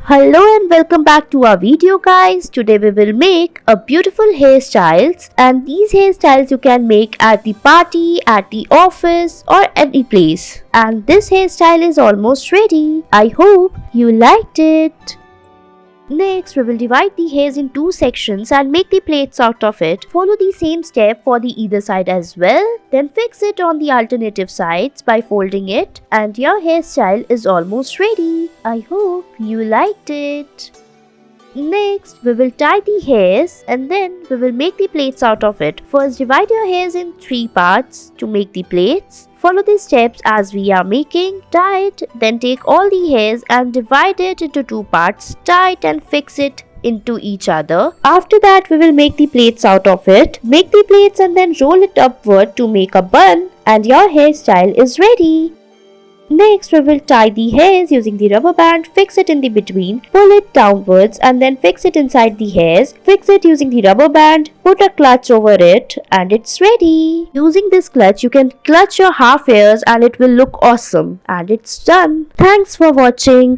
Hello and welcome back to our video guys. Today we will make a beautiful hairstyles, and these hairstyles you can make at the party, at the office or any place. And this hairstyle is almost ready. I hope you liked it. Next, we will divide the hairs in two sections and make the plaits out of it. Follow the same step for the either side as well. Then fix it on the alternative sides by folding it, and your hairstyle is almost ready. I hope you liked it. Next, we will tie the hairs and then we will make the plaits out of it. First, divide your hairs in 3 parts to make the plaits. Follow the steps as we are making. Tie it, then take all the hairs and divide it into 2 parts. Tie it and fix it into each other. After that, we will make the plaits out of it. Make the plaits and then roll it upward to make a bun, and your hairstyle is ready. Next, we will tie the hairs using the rubber band, fix it in the between, pull it downwards and then fix it inside the hairs. Fix it using the rubber band, put a clutch over it and it's ready. Using this clutch, you can clutch your half hairs and it will look awesome. And it's done. Thanks for watching.